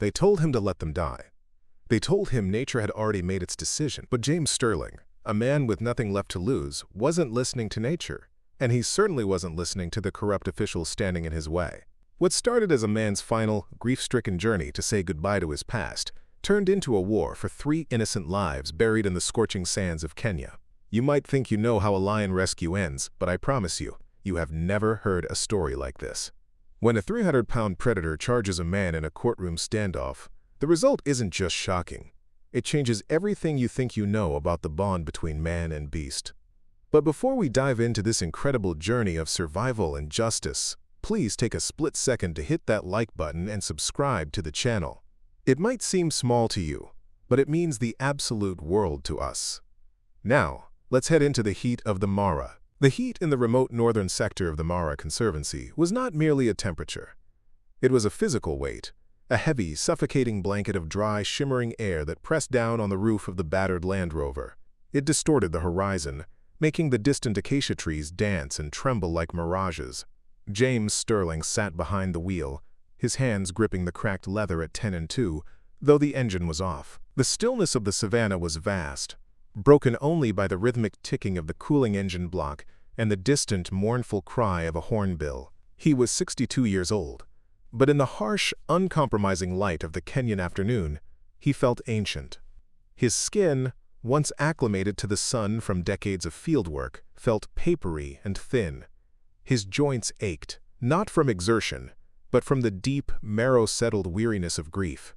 They told him to let them die. They told him nature had already made its decision. But James Sterling, a man with nothing left to lose, wasn't listening to nature, and he certainly wasn't listening to the corrupt officials standing in his way. What started as a man's final, grief-stricken journey to say goodbye to his past turned into a war for 3 innocent lives buried in the scorching sands of Kenya. You might think you know how a lion rescue ends, but I promise you, you have never heard a story like this. When a 300-pound predator charges a man in a courtroom standoff, the result isn't just shocking. It changes everything you think you know about the bond between man and beast. But before we dive into this incredible journey of survival and justice, please take a split second to hit that like button and subscribe to the channel. It might seem small to you, but it means the absolute world to us. Now, let's head into the heat of the Mara. The heat in the remote northern sector of the Mara Conservancy was not merely a temperature. It was a physical weight, a heavy, suffocating blanket of dry, shimmering air that pressed down on the roof of the battered Land Rover. It distorted the horizon, making the distant acacia trees dance and tremble like mirages. James Sterling sat behind the wheel, his hands gripping the cracked leather at 10 and 2, though the engine was off. The stillness of the savannah was vast, broken only by the rhythmic ticking of the cooling engine block and the distant, mournful cry of a hornbill. He was 62 years old, but in the harsh, uncompromising light of the Kenyan afternoon, he felt ancient. His skin, once acclimated to the sun from decades of fieldwork, felt papery and thin. His joints ached, not from exertion, but from the deep, marrow-settled weariness of grief.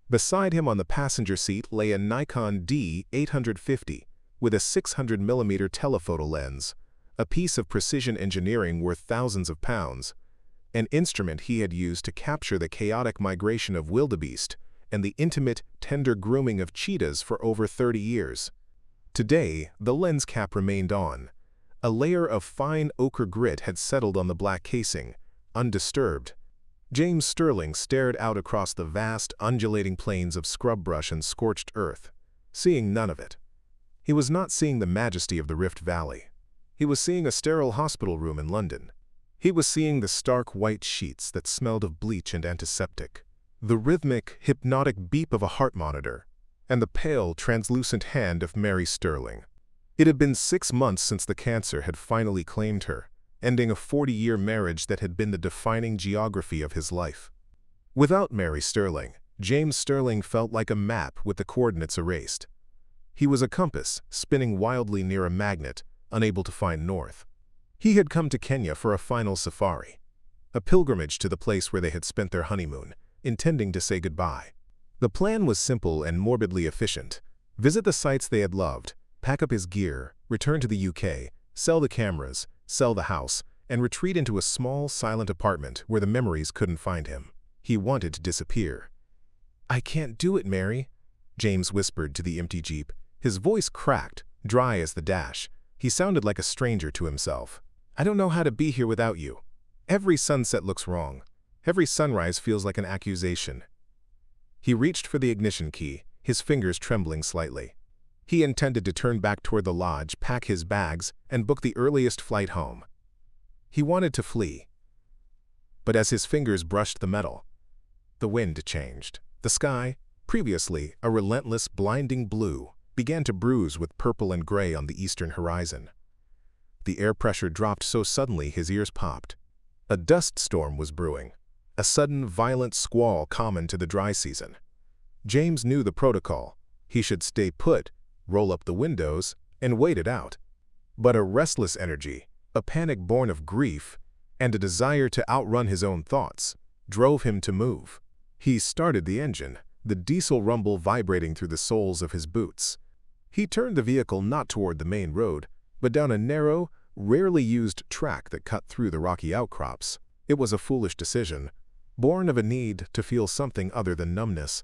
Beside him on the passenger seat lay a Nikon D850 with a 600mm telephoto lens, a piece of precision engineering worth thousands of pounds, an instrument he had used to capture the chaotic migration of wildebeest and the intimate, tender grooming of cheetahs for over 30 years. Today, the lens cap remained on. A layer of fine ochre grit had settled on the black casing, undisturbed. James Sterling stared out across the vast, undulating plains of scrub brush and scorched earth, seeing none of it. He was not seeing the majesty of the Rift Valley. He was seeing a sterile hospital room in London. He was seeing the stark white sheets that smelled of bleach and antiseptic, the rhythmic, hypnotic beep of a heart monitor, and the pale, translucent hand of Mary Sterling. It had been 6 months since the cancer had finally claimed her, ending a 40-year marriage that had been the defining geography of his life. Without Mary Sterling, James Sterling felt like a map with the coordinates erased. He was a compass, spinning wildly near a magnet, unable to find north. He had come to Kenya for a final safari, a pilgrimage to the place where they had spent their honeymoon, intending to say goodbye. The plan was simple and morbidly efficient. Visit the sites they had loved, pack up his gear, return to the UK, sell the cameras, sell the house, and retreat into a small, silent apartment where the memories couldn't find him. He wanted to disappear. "I can't do it, Mary," James whispered to the empty Jeep. His voice cracked, dry as the dash. He sounded like a stranger to himself. "I don't know how to be here without you. Every sunset looks wrong. Every sunrise feels like an accusation." He reached for the ignition key, his fingers trembling slightly. He intended to turn back toward the lodge, pack his bags, and book the earliest flight home. He wanted to flee. But as his fingers brushed the metal, the wind changed. The sky, previously a relentless, blinding blue, began to bruise with purple and gray on the eastern horizon. The air pressure dropped so suddenly his ears popped. A dust storm was brewing, a sudden, violent squall common to the dry season. James knew the protocol. He should stay put, roll up the windows, and wait it out. But a restless energy, a panic born of grief, and a desire to outrun his own thoughts, drove him to move. He started the engine, the diesel rumble vibrating through the soles of his boots. He turned the vehicle not toward the main road, but down a narrow, rarely used track that cut through the rocky outcrops. It was a foolish decision, born of a need to feel something other than numbness.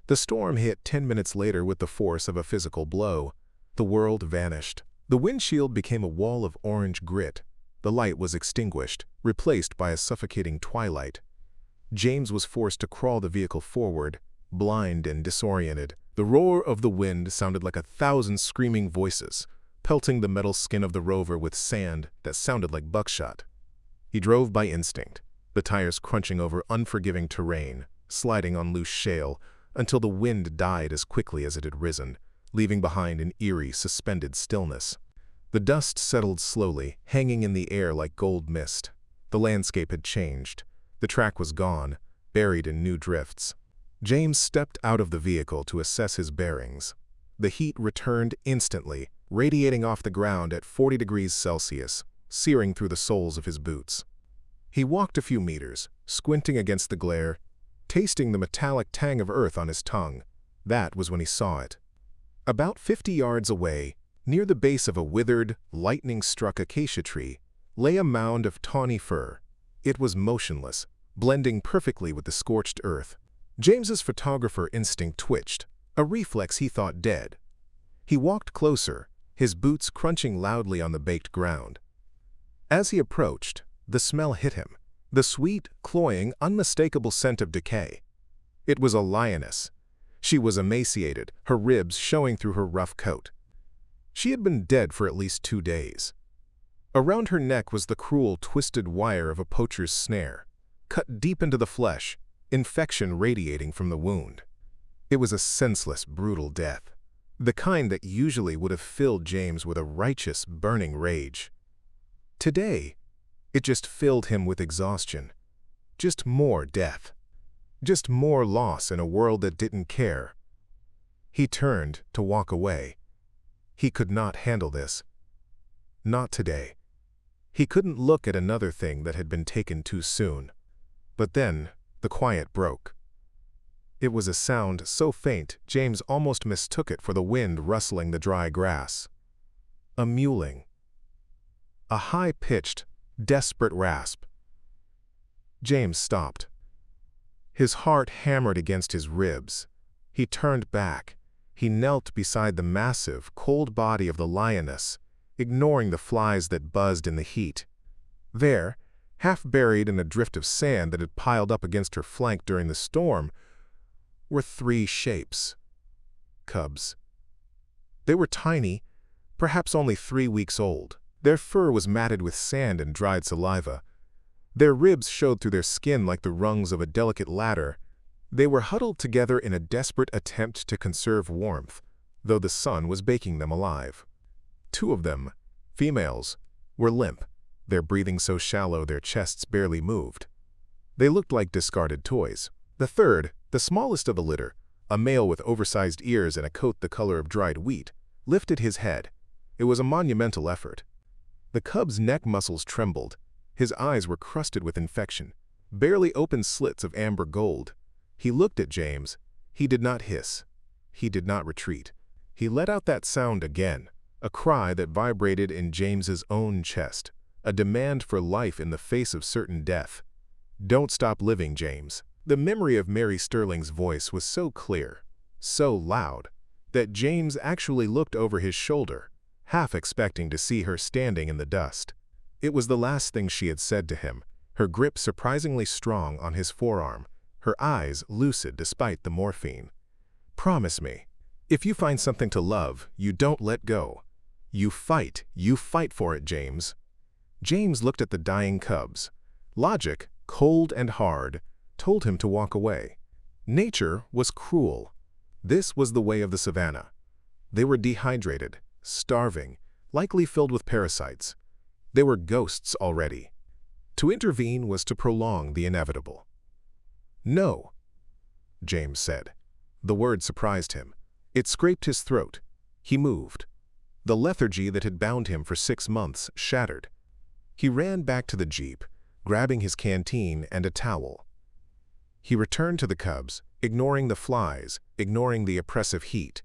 The storm hit 10 minutes later with the force of a physical blow. The world vanished. The windshield became a wall of orange grit. The light was extinguished, replaced by a suffocating twilight. James was forced to crawl the vehicle forward, blind and disoriented. The roar of the wind sounded like 1,000 screaming voices, pelting the metal skin of the Rover with sand that sounded like buckshot. He drove by instinct, the tires crunching over unforgiving terrain, sliding on loose shale, until the wind died as quickly as it had risen, leaving behind an eerie, suspended stillness. The dust settled slowly, hanging in the air like gold mist. The landscape had changed. The track was gone, buried in new drifts. James stepped out of the vehicle to assess his bearings. The heat returned instantly, radiating off the ground at 40 degrees Celsius, searing through the soles of his boots. He walked a few meters, squinting against the glare, tasting the metallic tang of earth on his tongue. That was when he saw it. About 50 yards away, near the base of a withered, lightning-struck acacia tree, lay a mound of tawny fur. It was motionless, blending perfectly with the scorched earth. James's photographer instinct twitched, a reflex he thought dead. He walked closer, his boots crunching loudly on the baked ground. As he approached, the smell hit him, the sweet, cloying, unmistakable scent of decay. It was a lioness. She was emaciated, her ribs showing through her rough coat. She had been dead for at least 2 days. Around her neck was the cruel, twisted wire of a poacher's snare, cut deep into the flesh, infection radiating from the wound. It was a senseless, brutal death, the kind that usually would have filled James with a righteous, burning rage. Today, it just filled him with exhaustion. Just more death. Just more loss in a world that didn't care. He turned to walk away. He could not handle this. Not today. He couldn't look at another thing that had been taken too soon. But then, the quiet broke. It was a sound so faint, James almost mistook it for the wind rustling the dry grass. A mewling. A high-pitched, desperate rasp. James stopped. His heart hammered against his ribs. He turned back. He knelt beside the massive, cold body of the lioness, ignoring the flies that buzzed in the heat. There, half buried in a drift of sand that had piled up against her flank during the storm, were 3 shapes. Cubs. They were tiny, perhaps only 3 weeks old. Their fur was matted with sand and dried saliva. Their ribs showed through their skin like the rungs of a delicate ladder. They were huddled together in a desperate attempt to conserve warmth, though the sun was baking them alive. 2 of them, females, were limp, their breathing so shallow their chests barely moved. They looked like discarded toys. The third, the smallest of the litter, a male with oversized ears and a coat the color of dried wheat, lifted his head. It was a monumental effort. The cub's neck muscles trembled. His eyes were crusted with infection, barely open slits of amber gold. He looked at James. He did not hiss. He did not retreat. He let out that sound again, a cry that vibrated in James's own chest, a demand for life in the face of certain death. Don't stop living, James. The memory of Mary Sterling's voice was so clear, so loud, that James actually looked over his shoulder, half expecting to see her standing in the dust. It was the last thing she had said to him, her grip surprisingly strong on his forearm, her eyes lucid despite the morphine. Promise me, if you find something to love, you don't let go. You fight for it, James. James looked at the dying cubs. Logic, cold and hard, told him to walk away. Nature was cruel. This was the way of the savannah. They were dehydrated, starving, likely filled with parasites. They were ghosts already. To intervene was to prolong the inevitable. No, James said. The word surprised him. It scraped his throat. He moved. The lethargy that had bound him for 6 months shattered. He ran back to the jeep, grabbing his canteen and a towel. He returned to the cubs, ignoring the flies, ignoring the oppressive heat.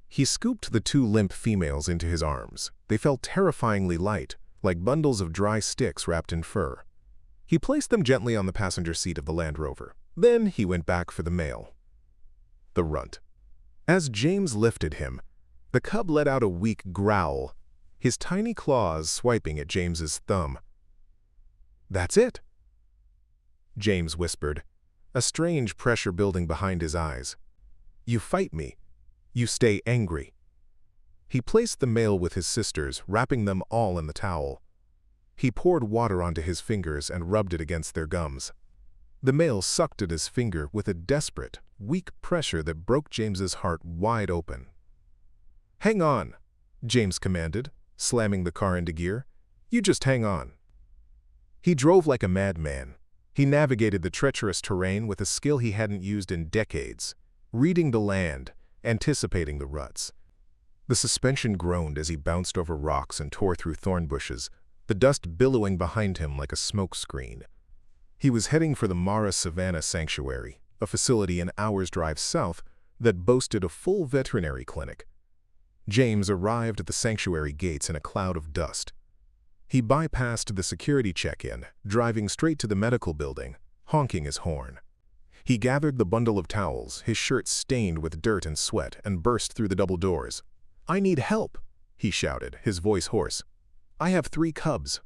He scooped the 2 limp females into his arms. They felt terrifyingly light, like bundles of dry sticks wrapped in fur. He placed them gently on the passenger seat of the Land Rover. Then he went back for the male. The runt. As James lifted him, the cub let out a weak growl, his tiny claws swiping at James's thumb. "That's it," James whispered, a strange pressure building behind his eyes. "You fight me. You stay angry." He placed the male with his sisters, wrapping them all in the towel. He poured water onto his fingers and rubbed it against their gums. The male sucked at his finger with a desperate, weak pressure that broke James's heart wide open. "Hang on," James commanded, slamming the car into gear. "You just hang on." He drove like a madman. He navigated the treacherous terrain with a skill he hadn't used in decades, reading the land, anticipating the ruts. The suspension groaned as he bounced over rocks and tore through thorn bushes, the dust billowing behind him like a smoke screen. He was heading for the Mara Savannah Sanctuary, a facility an hour's drive south that boasted a full veterinary clinic. James arrived at the sanctuary gates in a cloud of dust. He bypassed the security check-in, driving straight to the medical building, honking his horn. He gathered the bundle of towels, his shirt stained with dirt and sweat, and burst through the double doors. "I need help," he shouted, his voice hoarse. "I have 3 cubs.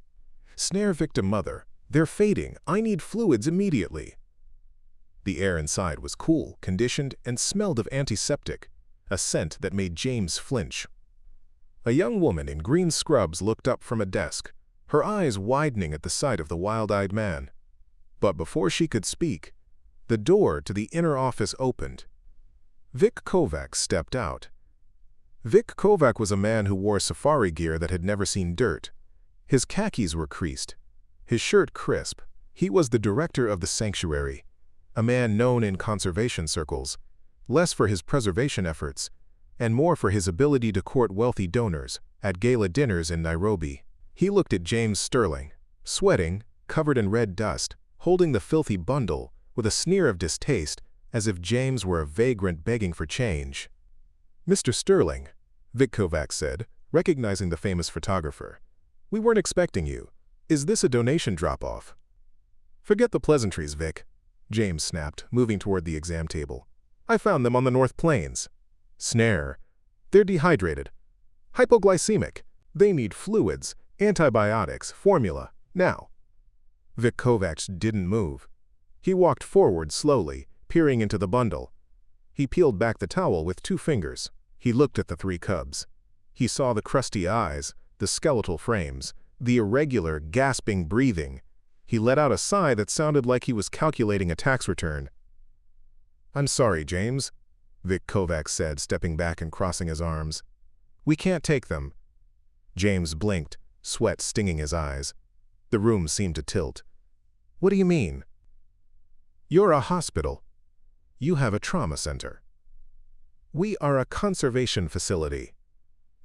Snare victim mother. They're fading. I need fluids immediately." The air inside was cool, conditioned, and smelled of antiseptic, a scent that made James flinch. A young woman in green scrubs looked up from a desk, her eyes widening at the sight of the wild-eyed man. But before she could speak, the door to the inner office opened. Vic Kovac stepped out. Vic Kovac was a man who wore safari gear that had never seen dirt. His khakis were creased, his shirt crisp. He was the director of the sanctuary, a man known in conservation circles, less for his preservation efforts, and more for his ability to court wealthy donors at gala dinners in Nairobi. He looked at James Sterling, sweating, covered in red dust, holding the filthy bundle, with a sneer of distaste, as if James were a vagrant begging for change. "Mr. Sterling," Vic Kovac said, recognizing the famous photographer, "we weren't expecting you. Is this a donation drop-off?" "Forget the pleasantries, Vic," James snapped, moving toward the exam table. "I found them on the North Plains." "Snare. They're dehydrated. Hypoglycemic. They need fluids, antibiotics, formula, now." Vic Kovac didn't move. He walked forward slowly, peering into the bundle. He peeled back the towel with 2 fingers. He looked at the 3 cubs. He saw the crusty eyes, the skeletal frames, the irregular, gasping breathing. He let out a sigh that sounded like he was calculating a tax return. "I'm sorry, James," Vic Kovac said, stepping back and crossing his arms. "We can't take them." James blinked, sweat stinging his eyes. The room seemed to tilt. "What do you mean?" "You're a hospital. You have a trauma center." "We are a conservation facility,"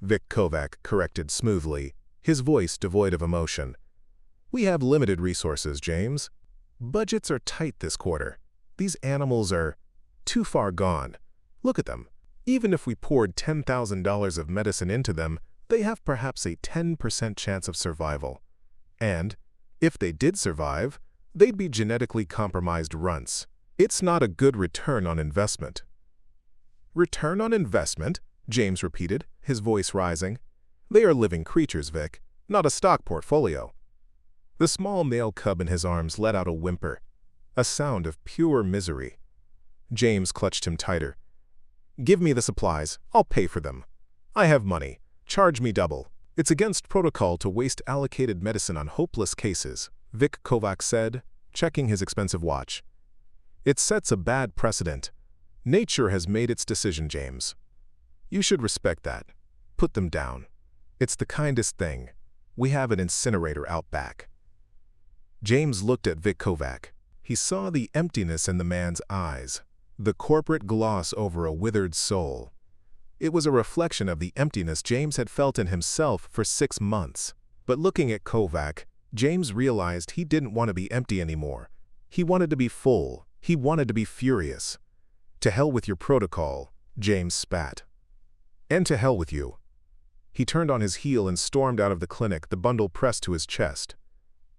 Vic Kovac corrected smoothly, his voice devoid of emotion. "We have limited resources, James. Budgets are tight this quarter. These animals are too far gone. Look at them. Even if we poured $10,000 of medicine into them, they have perhaps a 10% chance of survival. And, if they did survive, they'd be genetically compromised runts. It's not a good return on investment." "Return on investment?" James repeated, his voice rising. "They are living creatures, Vic, not a stock portfolio." The small male cub in his arms let out a whimper, a sound of pure misery. James clutched him tighter. "Give me the supplies. I'll pay for them. I have money. Charge me double." "It's against protocol to waste allocated medicine on hopeless cases," Vic Kovac said, checking his expensive watch. "It sets a bad precedent. Nature has made its decision, James. You should respect that. Put them down. It's the kindest thing. We have an incinerator out back." James looked at Vic Kovac. He saw the emptiness in the man's eyes, the corporate gloss over a withered soul. It was a reflection of the emptiness James had felt in himself for 6 months. But looking at Kovac, James realized he didn't want to be empty anymore. He wanted to be full. He wanted to be furious. "To hell with your protocol," James spat. "And to hell with you." He turned on his heel and stormed out of the clinic, the bundle pressed to his chest.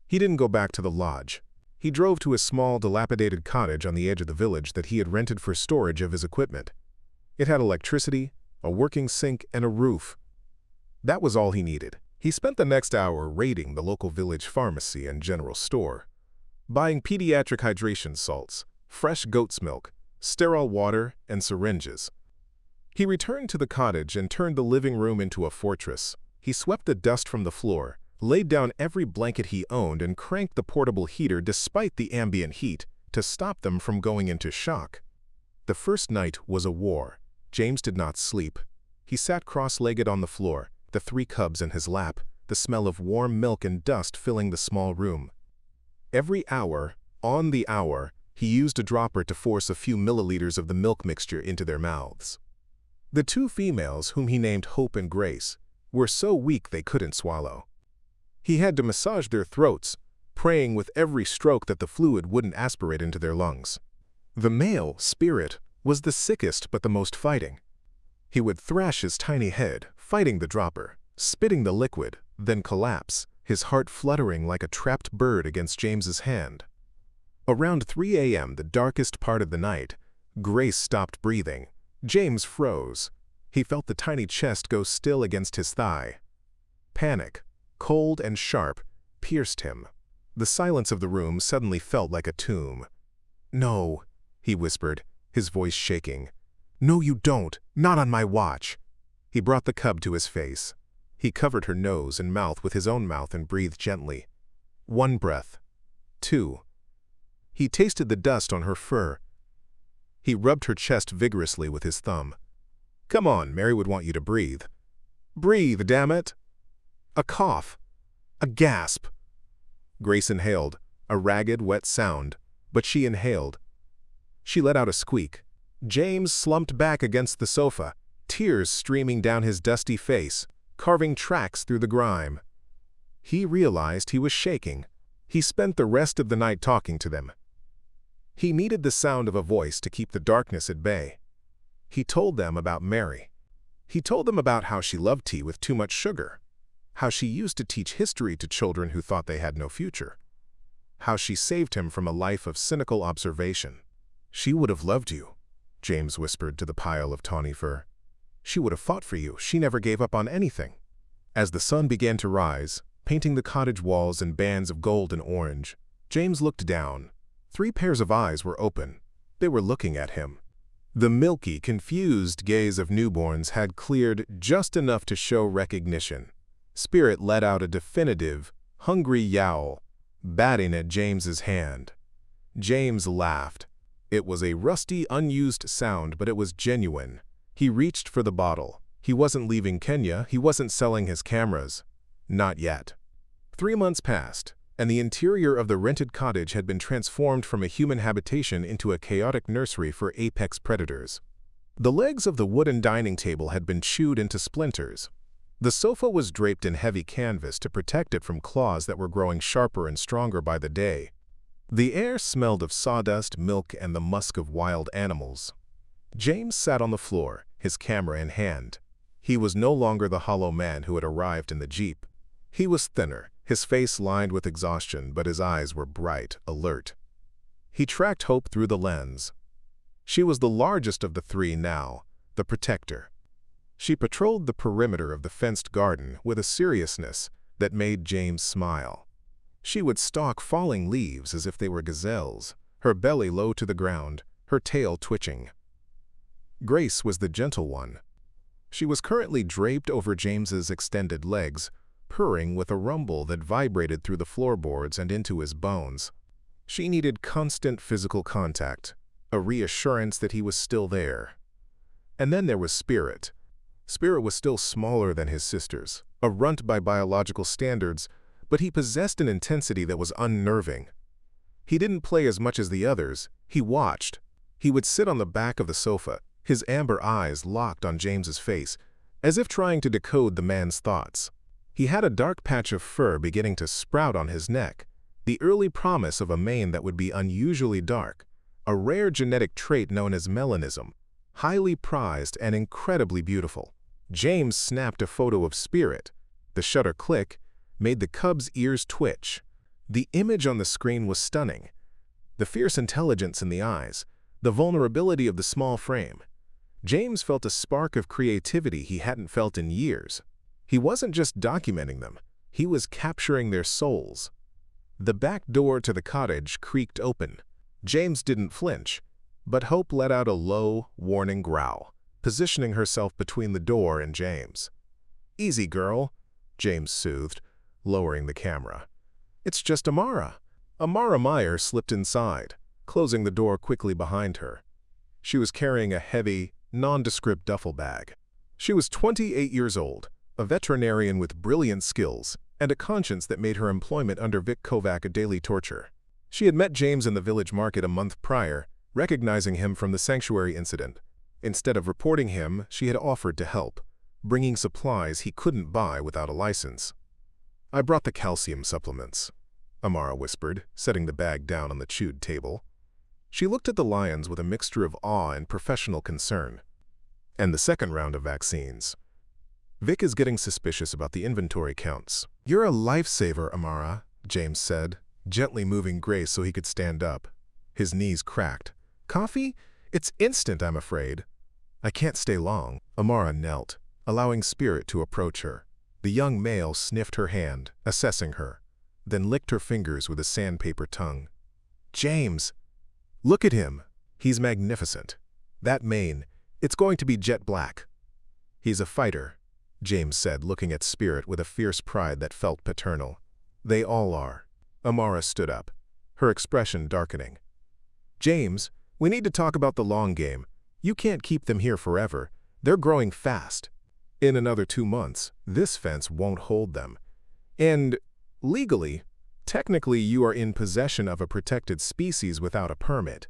He didn't go back to the lodge. He drove to a small, dilapidated cottage on the edge of the village that he had rented for storage of his equipment. It had electricity, a working sink, and a roof. That was all he needed. He spent the next hour raiding the local village pharmacy and general store, buying pediatric hydration salts, fresh goat's milk, sterile water, and syringes. He returned to the cottage and turned the living room into a fortress. He swept the dust from the floor, laid down every blanket he owned, and cranked the portable heater despite the ambient heat, to stop them from going into shock. The first night was a war. James did not sleep. He sat cross-legged on the floor, the 3 cubs in his lap, the smell of warm milk and dust filling the small room. Every hour, on the hour, he used a dropper to force a few milliliters of the milk mixture into their mouths. The 2 females, whom he named Hope and Grace, were so weak they couldn't swallow. He had to massage their throats, praying with every stroke that the fluid wouldn't aspirate into their lungs. The male, Spirit, was the sickest but the most fighting. He would thrash his tiny head, fighting the dropper, spitting the liquid, then collapse, his heart fluttering like a trapped bird against James's hand. Around 3 a.m., the darkest part of the night, Grace stopped breathing. James froze. He felt the tiny chest go still against his thigh. Panic, cold and sharp, pierced him. The silence of the room suddenly felt like a tomb. "No," he whispered, his voice shaking. "No, you don't. Not on my watch." He brought the cub to his face. He covered her nose and mouth with his own mouth and breathed gently. 1 breath. 2. He tasted the dust on her fur. He rubbed her chest vigorously with his thumb. "Come on, Mary would want you to breathe." "Breathe, damn it!" A cough. A gasp. Grace inhaled, a ragged, wet sound, but she inhaled. She let out a squeak. James slumped back against the sofa, tears streaming down his dusty face, carving tracks through the grime. He realized he was shaking. He spent the rest of the night talking to them. He needed the sound of a voice to keep the darkness at bay. He told them about Mary. He told them about how she loved tea with too much sugar, how she used to teach history to children who thought they had no future, how she saved him from a life of cynical observation. "She would have loved you," James whispered to the pile of tawny fur. "She would have fought for you. She never gave up on anything." As the sun began to rise, painting the cottage walls in bands of gold and orange, James looked down. 3 pairs of eyes were open. They were looking at him. The milky, confused gaze of newborns had cleared just enough to show recognition. Spirit let out a definitive, hungry yowl, batting at James's hand. James laughed. It was a rusty, unused sound, but it was genuine. He reached for the bottle. He wasn't leaving Kenya. He wasn't selling his cameras. Not yet. 3 months passed, and the interior of the rented cottage had been transformed from a human habitation into a chaotic nursery for apex predators. The legs of the wooden dining table had been chewed into splinters. The sofa was draped in heavy canvas to protect it from claws that were growing sharper and stronger by the day. The air smelled of sawdust, milk, and the musk of wild animals. James sat on the floor, his camera in hand. He was no longer the hollow man who had arrived in the Jeep. He was thinner, his face lined with exhaustion, but his eyes were bright, alert. He tracked Hope through the lens. She was the largest of the 3 now, the protector. She patrolled the perimeter of the fenced garden with a seriousness that made James smile. She would stalk falling leaves as if they were gazelles, her belly low to the ground, her tail twitching. Grace was the gentle one. She was currently draped over James's extended legs, purring with a rumble that vibrated through the floorboards and into his bones. She needed constant physical contact, a reassurance that he was still there. And then there was Spirit. Spirit was still smaller than his sisters, a runt by biological standards, but he possessed an intensity that was unnerving. He didn't play as much as the others, he watched. He would sit on the back of the sofa, his amber eyes locked on James's face, as if trying to decode the man's thoughts. He had a dark patch of fur beginning to sprout on his neck, the early promise of a mane that would be unusually dark, a rare genetic trait known as melanism, highly prized and incredibly beautiful. James snapped a photo of Spirit. The shutter click made the cub's ears twitch. The image on the screen was stunning. The fierce intelligence in the eyes, the vulnerability of the small frame. James felt a spark of creativity he hadn't felt in years. He wasn't just documenting them, he was capturing their souls. The back door to the cottage creaked open. James didn't flinch, but Hope let out a low, warning growl, positioning herself between the door and James. "Easy, girl," James soothed, lowering the camera. "It's just Amara." Amara Meyer slipped inside. closing the door quickly behind her. She was carrying a heavy, nondescript duffel bag. She was 28 years old, a veterinarian with brilliant skills, and a conscience that made her employment under Vic Kovac a daily torture. She had met James in the village market a month prior, recognizing him from the sanctuary incident. Instead of reporting him, she had offered to help, bringing supplies he couldn't buy without a license. "I brought the calcium supplements," Amara whispered, setting the bag down on the chewed table. She looked at the lions with a mixture of awe and professional concern. "And the second round of vaccines. Vic is getting suspicious about the inventory counts." "You're a lifesaver, Amara," James said, gently moving Grace so he could stand up. His knees cracked. "Coffee? It's instant, I'm afraid." "I can't stay long." Amara knelt, allowing Spirit to approach her. The young male sniffed her hand, assessing her, then licked her fingers with a sandpaper tongue. "James, look at him. He's magnificent. That mane, it's going to be jet black." "He's a fighter," James said, looking at Spirit with a fierce pride that felt paternal. "They all are." Amara stood up, her expression darkening. "James, we need to talk about the long game. You can't keep them here forever. They're growing fast. In another 2 months, this fence won't hold them. And, legally, technically you are in possession of a protected species without a permit."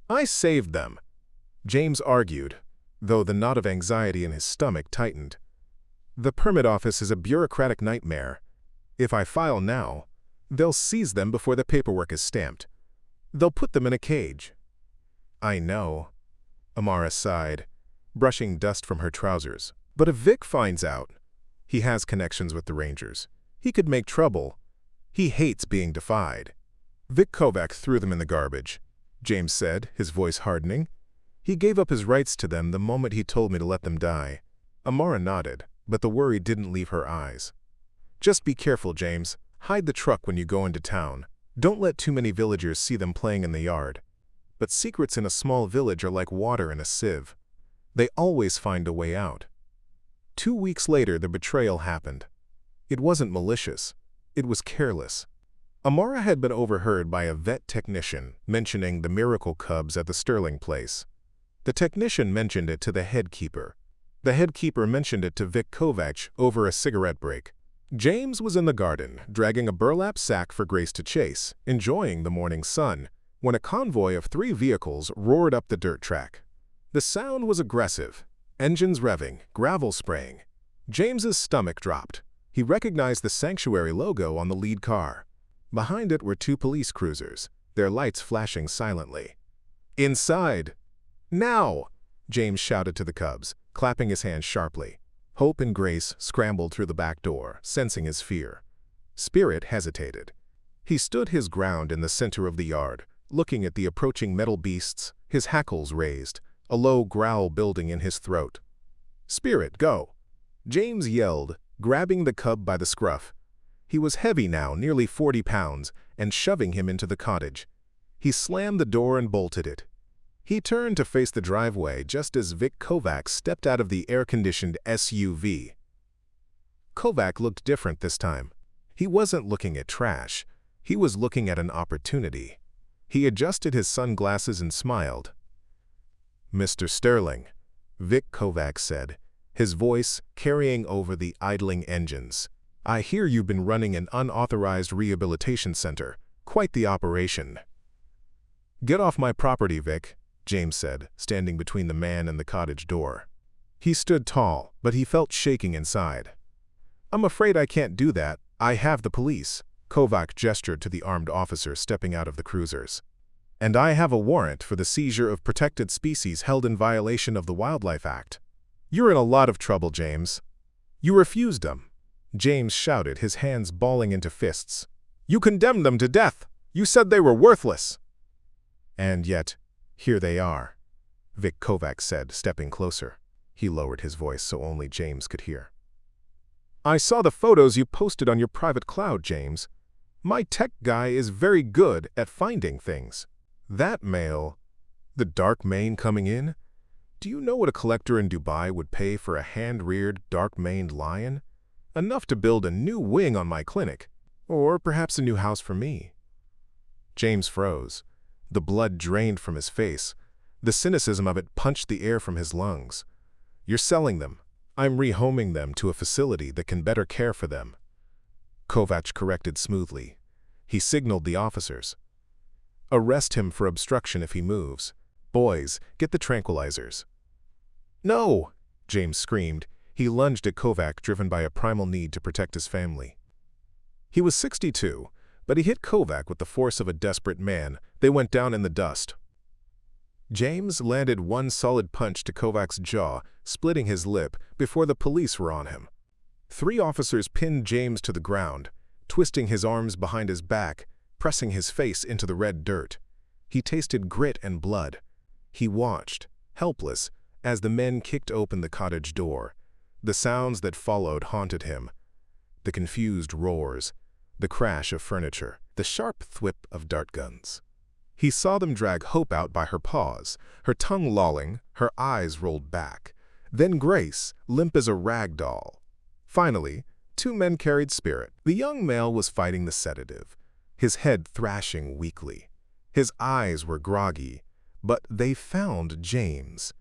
"I saved them," James argued, though the knot of anxiety in his stomach tightened. "The permit office is a bureaucratic nightmare. If I file now, they'll seize them before the paperwork is stamped. They'll put them in a cage." "I know," Amara sighed, brushing dust from her trousers. "But if Vic finds out, he has connections with the Rangers. He could make trouble. He hates being defied." "Vic Kovac threw them in the garbage," James said, his voice hardening. "He gave up his rights to them the moment he told me to let them die." Amara nodded, but the worry didn't leave her eyes. "Just be careful, James. Hide the truck when you go into town. Don't let too many villagers see them playing in the yard." But secrets in a small village are like water in a sieve. They always find a way out. 2 weeks later, the betrayal happened. It wasn't malicious. It was careless. Amara had been overheard by a vet technician mentioning the miracle cubs at the Sterling place. The technician mentioned it to the head keeper. The head keeper mentioned it to Vic Kovac over a cigarette break. James was in the garden, dragging a burlap sack for Grace to chase, enjoying the morning sun, when a convoy of 3 vehicles roared up the dirt track. The sound was aggressive, engines revving, gravel spraying. James's stomach dropped. He recognized the sanctuary logo on the lead car. Behind it were 2 police cruisers, their lights flashing silently. "Inside! Now!" James shouted to the cubs, clapping his hands sharply. Hope and Grace scrambled through the back door, sensing his fear. Spirit hesitated. He stood his ground in the center of the yard, looking at the approaching metal beasts, his hackles raised, a low growl building in his throat. "Spirit, go!" James yelled, grabbing the cub by the scruff. He was heavy now, nearly 40 pounds, and shoving him into the cottage. He slammed the door and bolted it. He turned to face the driveway just as Vic Kovac stepped out of the air-conditioned SUV. Kovac looked different this time. He wasn't looking at trash. He was looking at an opportunity. He adjusted his sunglasses and smiled. "Mr. Sterling," Vic Kovac said, his voice carrying over the idling engines. "I hear you've been running an unauthorized rehabilitation center. Quite the operation." "Get off my property, Vic," James said, standing between the man and the cottage door. He stood tall, but he felt shaking inside. "I'm afraid I can't do that. I have the police," Kovac gestured to the armed officer stepping out of the cruisers. "And I have a warrant for the seizure of protected species held in violation of the Wildlife Act." "You're in a lot of trouble, James." "You refused them," James shouted, his hands balling into fists. "You condemned them to death. You said they were worthless." "And yet, here they are," Vic Kovac said, stepping closer. He lowered his voice so only James could hear. "I saw the photos you posted on your private cloud, James. My tech guy is very good at finding things. That male, the dark mane coming in, do you know what a collector in Dubai would pay for a hand-reared, dark-maned lion? Enough to build a new wing on my clinic, or perhaps a new house for me." James froze. The blood drained from his face. The cynicism of it punched the air from his lungs. "You're selling them. I'm rehoming them to a facility that can better care for them," Kovac corrected smoothly. He signaled the officers. "Arrest him for obstruction if he moves. Boys, get the tranquilizers." "No!" James screamed. He lunged at Kovac, driven by a primal need to protect his family. He was 62, but he hit Kovac with the force of a desperate man. They went down in the dust. James landed one solid punch to Kovac's jaw, splitting his lip, before the police were on him. 3 officers pinned James to the ground, twisting his arms behind his back, pressing his face into the red dirt. He tasted grit and blood. He watched, helpless, as the men kicked open the cottage door. The sounds that followed haunted him. The confused roars, the crash of furniture, the sharp thwip of dart guns. He saw them drag Hope out by her paws, her tongue lolling, her eyes rolled back. Then Grace, limp as a rag doll. Finally, 2 men carried Spirit. The young male was fighting the sedative, his head thrashing weakly. His eyes were groggy, but they found James.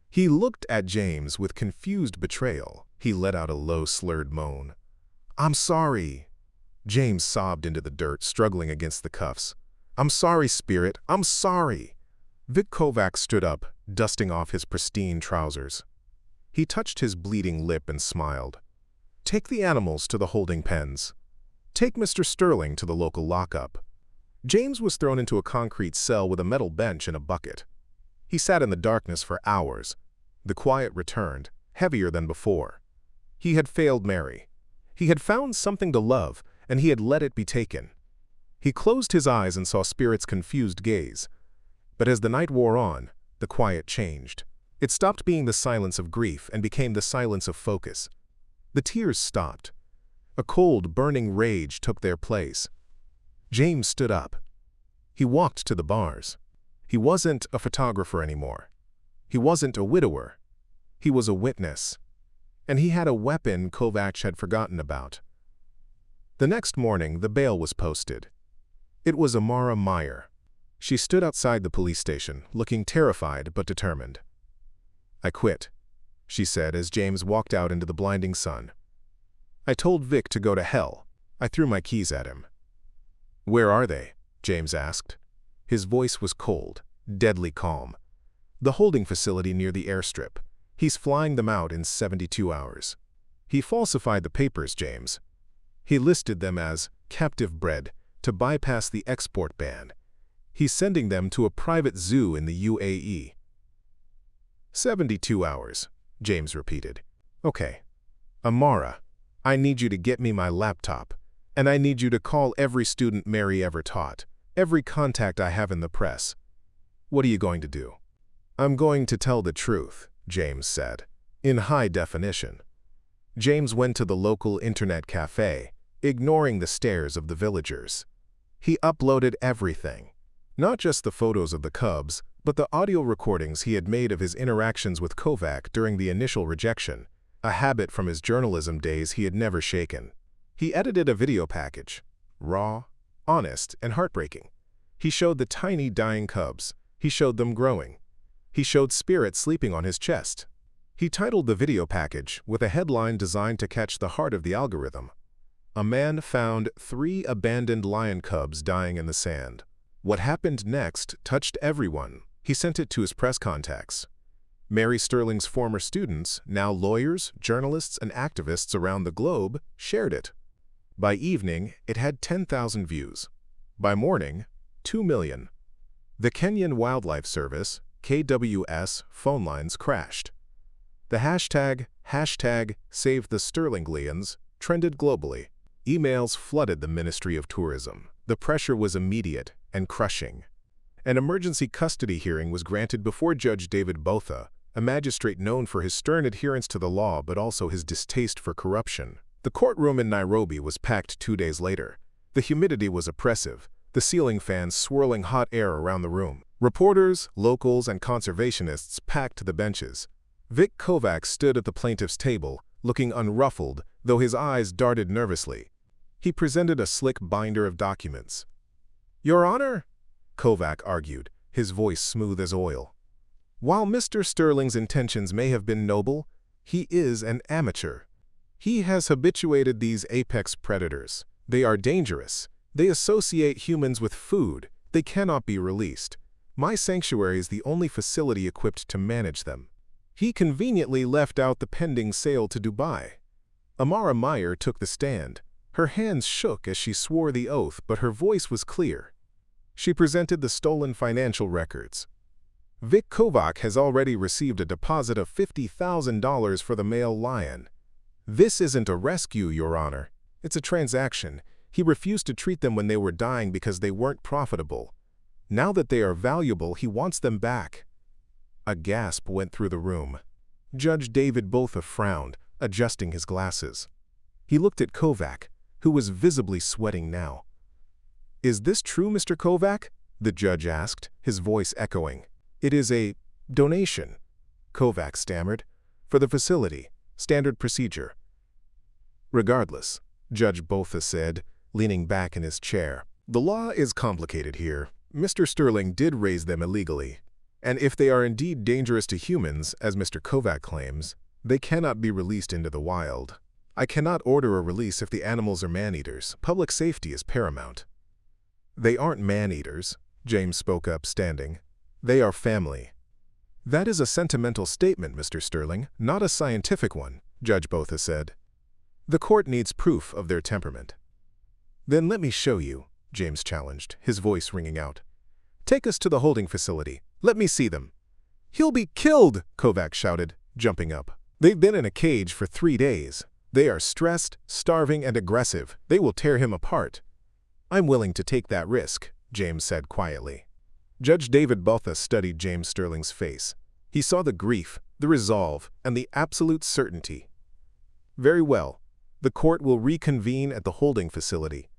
He looked at James with confused betrayal. He let out a low, slurred moan. "I'm sorry." James sobbed into the dirt, struggling against the cuffs. "I'm sorry, Spirit. I'm sorry." Vic Kovac stood up, dusting off his pristine trousers. He touched his bleeding lip and smiled. "Take the animals to the holding pens. Take Mr. Sterling to the local lockup." James was thrown into a concrete cell with a metal bench and a bucket. He sat in the darkness for hours. The quiet returned, heavier than before. He had failed Mary. He had found something to love, and he had let it be taken. He closed his eyes and saw Spirit's confused gaze. But as the night wore on, the quiet changed. It stopped being the silence of grief and became the silence of focus. The tears stopped. A cold, burning rage took their place. James stood up. He walked to the bars. He wasn't a photographer anymore. He wasn't a widower. He was a witness. And he had a weapon Kovac had forgotten about. The next morning, the bail was posted. It was Amara Meyer. She stood outside the police station, looking terrified but determined. "I quit," she said as James walked out into the blinding sun. "I told Vic to go to hell. I threw my keys at him." "Where are they?" James asked. His voice was cold, deadly calm. "The holding facility near the airstrip. He's flying them out in 72 hours. He falsified the papers, James. He listed them as captive bred to bypass the export ban. He's sending them to a private zoo in the UAE. 72 hours, James repeated. "Okay. Amara, I need you to get me my laptop, and I need you to call every student Mary ever taught, every contact I have in the press. What are you going to do?" "I'm going to tell the truth," James said, in high definition. James went to the local internet cafe, ignoring the stares of the villagers. He uploaded everything, not just the photos of the cubs, but the audio recordings he had made of his interactions with Kovac during the initial rejection, a habit from his journalism days he had never shaken. He edited a video package, raw, honest, and heartbreaking. He showed the tiny dying cubs. He showed them growing. He showed Spirit sleeping on his chest. He titled the video package with a headline designed to catch the heart of the algorithm. "A man found 3 abandoned lion cubs dying in the sand." What happened next touched everyone. He sent it to his press contacts. Mary Sterling's former students, now lawyers, journalists, and activists around the globe, shared it. By evening, it had 10,000 views. By morning, 2 million. The Kenyan Wildlife Service, KWS, phone lines crashed. The hashtag #SaveTheSterlinglians trended globally. Emails flooded the Ministry of Tourism. The pressure was immediate and crushing. An emergency custody hearing was granted before Judge David Botha, a magistrate known for his stern adherence to the law but also his distaste for corruption. The courtroom in Nairobi was packed 2 days later. The humidity was oppressive, the ceiling fans swirling hot air around the room. Reporters, locals, and conservationists packed the benches. Vic Kovac stood at the plaintiff's table, looking unruffled, though his eyes darted nervously. He presented a slick binder of documents. "Your Honor," Kovac argued, his voice smooth as oil. While Mr. Sterling's intentions may have been noble, he is an amateur. He has habituated these apex predators. They are dangerous. They associate humans with food. They cannot be released. My sanctuary is the only facility equipped to manage them. He conveniently left out the pending sale to Dubai. Amara Meyer took the stand. Her hands shook as she swore the oath, but her voice was clear. She presented the stolen financial records. Vic Kovac has already received a deposit of $50,000 for the male lion. This isn't a rescue, Your Honor. It's a transaction. He refused to treat them when they were dying because they weren't profitable. Now that they are valuable, he wants them back. A gasp went through the room. Judge David Botha frowned, adjusting his glasses. He looked at Kovac, who was visibly sweating now. Is this true, Mr. Kovac? The judge asked, his voice echoing. It is a donation, Kovac stammered. For the facility, standard procedure. Regardless, Judge Botha said, leaning back in his chair. The law is complicated here. Mr. Sterling did raise them illegally. And if they are indeed dangerous to humans, as Mr. Kovac claims, they cannot be released into the wild. I cannot order a release if the animals are man-eaters. Public safety is paramount. They aren't man-eaters, James spoke up, standing. They are family. That is a sentimental statement, Mr. Sterling, not a scientific one, Judge Botha said. The court needs proof of their temperament. Then let me show you, James challenged, his voice ringing out. Take us to the holding facility. Let me see them. He'll be killed, Kovac shouted, jumping up. They've been in a cage for 3 days. They are stressed, starving, and aggressive. They will tear him apart. I'm willing to take that risk, James said quietly. Judge David Botha studied James Sterling's face. He saw the grief, the resolve, and the absolute certainty. Very well. The court will reconvene at the holding facility.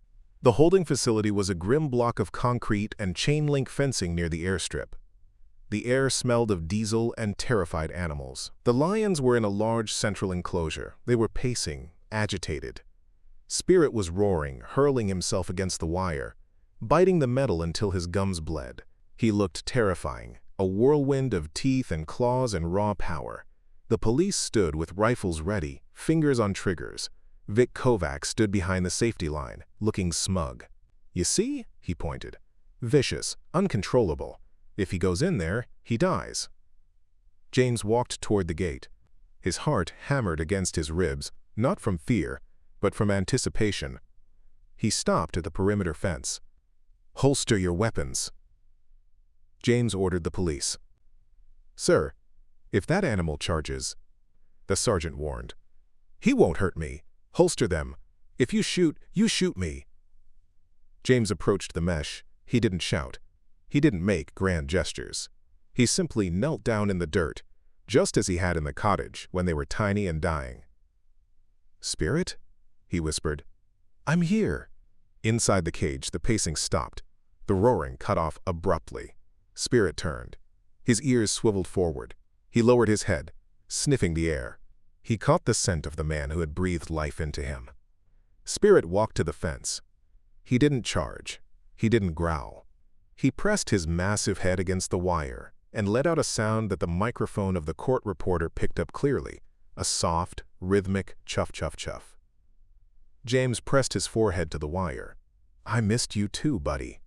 The holding facility was a grim block of concrete and chain-link fencing near the airstrip. The air smelled of diesel and terrified animals. The lions were in a large central enclosure. They were pacing, agitated. Spirit was roaring, hurling himself against the wire, biting the metal until his gums bled. He looked terrifying, a whirlwind of teeth and claws and raw power. The police stood with rifles ready, fingers on triggers. Vic Kovac stood behind the safety line, looking smug. You see, he pointed. Vicious, uncontrollable. If he goes in there, he dies. James walked toward the gate. His heart hammered against his ribs, not from fear, but from anticipation. He stopped at the perimeter fence. Holster your weapons. James ordered the police. Sir, if that animal charges, the sergeant warned. He won't hurt me. Holster them. If you shoot me. James approached the mesh. He didn't shout. He didn't make grand gestures. He simply knelt down in the dirt, just as he had in the cottage when they were tiny and dying. Spirit? He whispered. I'm here. Inside the cage, the pacing stopped. The roaring cut off abruptly. Spirit turned. His ears swiveled forward. He lowered his head, sniffing the air. He caught the scent of the man who had breathed life into him. Spirit walked to the fence. He didn't charge. He didn't growl. He pressed his massive head against the wire and let out a sound that the microphone of the court reporter picked up clearly, a soft, rhythmic chuff-chuff-chuff. James pressed his forehead to the wire. I missed you too, buddy.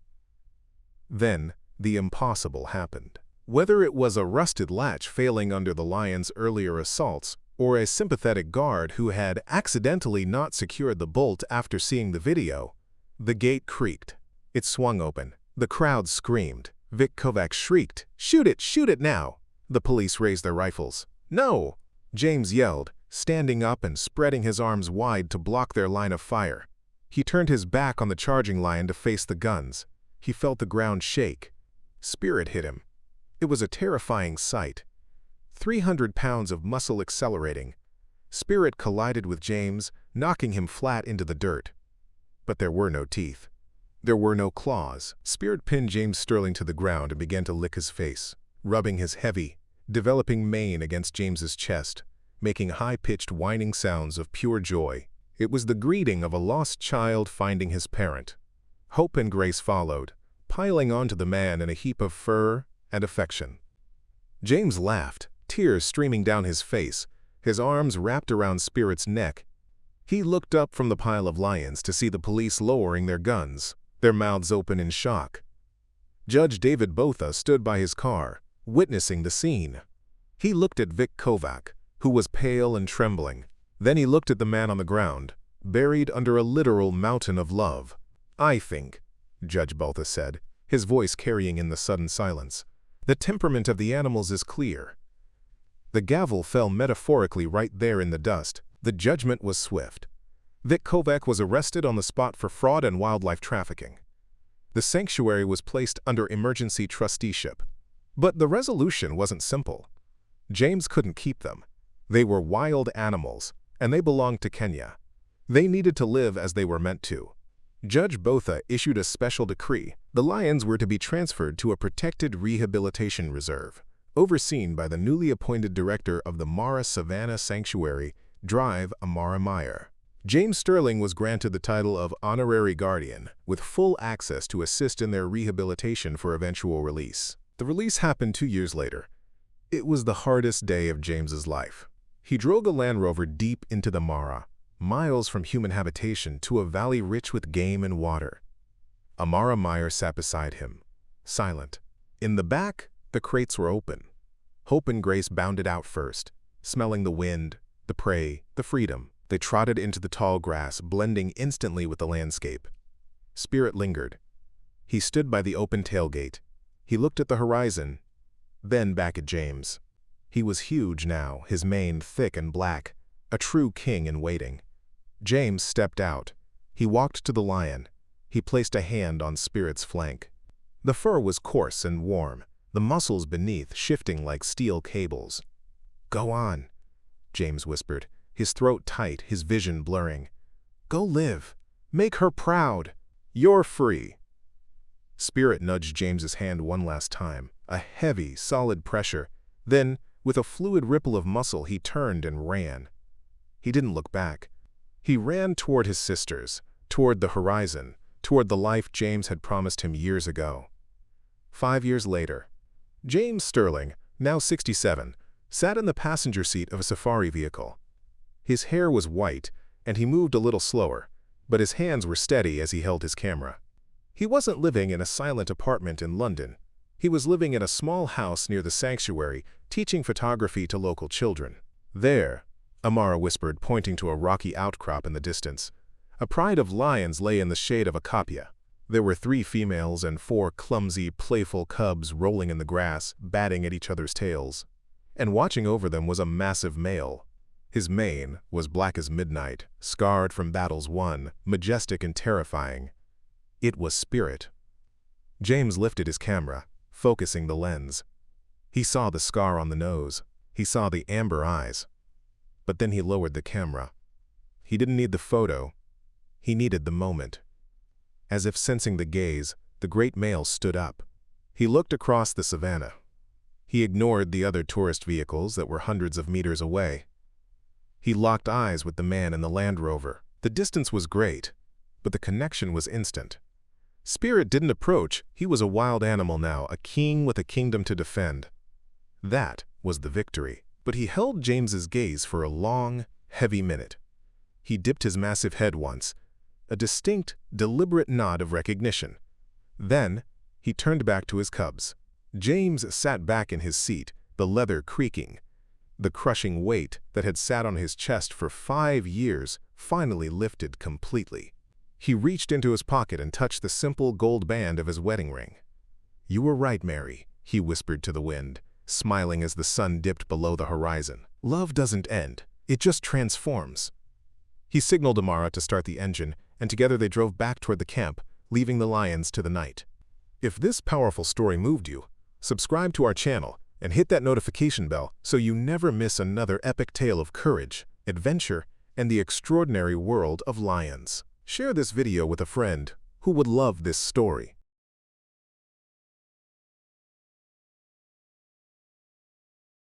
Then, the impossible happened. Whether it was a rusted latch failing under the lion's earlier assaults, or a sympathetic guard who had accidentally not secured the bolt after seeing the video, the gate creaked. It swung open. The crowd screamed. Vic Kovac shrieked, shoot it now! The police raised their rifles. No! James yelled, standing up and spreading his arms wide to block their line of fire. He turned his back on the charging line to face the guns. He felt the ground shake. Spirit hit him. It was a terrifying sight. 300 pounds of muscle accelerating. Spirit collided with James, knocking him flat into the dirt. But there were no teeth. There were no claws. Spirit pinned James Sterling to the ground and began to lick his face, rubbing his heavy, developing mane against James's chest, making high-pitched whining sounds of pure joy. It was the greeting of a lost child finding his parent. Hope and grace followed, piling onto the man in a heap of fur and affection. James laughed, tears streaming down his face, his arms wrapped around Spirit's neck. He looked up from the pile of lions to see the police lowering their guns, their mouths open in shock. Judge David Botha stood by his car, witnessing the scene. He looked at Vic Kovac, who was pale and trembling. Then he looked at the man on the ground, buried under a literal mountain of love. "I think," Judge Botha said, his voice carrying in the sudden silence, "the temperament of the animals is clear." The gavel fell metaphorically right there in the dust. The judgment was swift. Vic Kovac was arrested on the spot for fraud and wildlife trafficking. The sanctuary was placed under emergency trusteeship. But the resolution wasn't simple. James couldn't keep them. They were wild animals, and they belonged to Kenya. They needed to live as they were meant to. Judge Botha issued a special decree. The lions were to be transferred to a protected rehabilitation reserve, overseen by the newly appointed director of the Mara Savannah Sanctuary, Drive Amara Meyer. James Sterling was granted the title of Honorary Guardian, with full access to assist in their rehabilitation for eventual release. The release happened 2 years later. It was the hardest day of James's life. He drove a Land Rover deep into the Mara, miles from human habitation to a valley rich with game and water. Amara Meyer sat beside him, silent. In the back, the crates were open. Hope and Grace bounded out first, smelling the wind, the prey, the freedom. They trotted into the tall grass, blending instantly with the landscape. Spirit lingered. He stood by the open tailgate. He looked at the horizon, then back at James. He was huge now, his mane thick and black, a true king in waiting. James stepped out. He walked to the lion. He placed a hand on Spirit's flank. The fur was coarse and warm, the muscles beneath shifting like steel cables. "Go on," James whispered, his throat tight, his vision blurring. "Go live. Make her proud. You're free." Spirit nudged James's hand one last time, a heavy, solid pressure. Then, with a fluid ripple of muscle, he turned and ran. He didn't look back. He ran toward his sisters, toward the horizon, toward the life James had promised him years ago. 5 years later, James Sterling, now 67, sat in the passenger seat of a safari vehicle. His hair was white, and he moved a little slower, but his hands were steady as he held his camera. He wasn't living in a silent apartment in London. He was living in a small house near the sanctuary, teaching photography to local children. "There," Amara whispered, pointing to a rocky outcrop in the distance. A pride of lions lay in the shade of a copia. There were 3 females and 4 clumsy, playful cubs rolling in the grass, batting at each other's tails. And watching over them was a massive male. His mane was black as midnight, scarred from battles won, majestic and terrifying. It was Spirit. James lifted his camera, focusing the lens. He saw the scar on the nose. He saw the amber eyes. But then he lowered the camera. He didn't need the photo. He needed the moment. As if sensing the gaze, the great male stood up. He looked across the savannah. He ignored the other tourist vehicles that were hundreds of meters away. He locked eyes with the man in the Land Rover. The distance was great, but the connection was instant. Spirit didn't approach. He was a wild animal now, a king with a kingdom to defend. That was the victory. But he held James's gaze for a long, heavy minute. He dipped his massive head once, a distinct, deliberate nod of recognition. Then, he turned back to his cubs. James sat back in his seat, the leather creaking. The crushing weight that had sat on his chest for 5 years finally lifted completely. He reached into his pocket and touched the simple gold band of his wedding ring. "You were right, Mary," he whispered to the wind, smiling as the sun dipped below the horizon. "Love doesn't end. It just transforms." He signaled Amara to start the engine, and together they drove back toward the camp, leaving the lions to the night. If this powerful story moved you, subscribe to our channel and hit that notification bell so you never miss another epic tale of courage, adventure, and the extraordinary world of lions. Share this video with a friend who would love this story.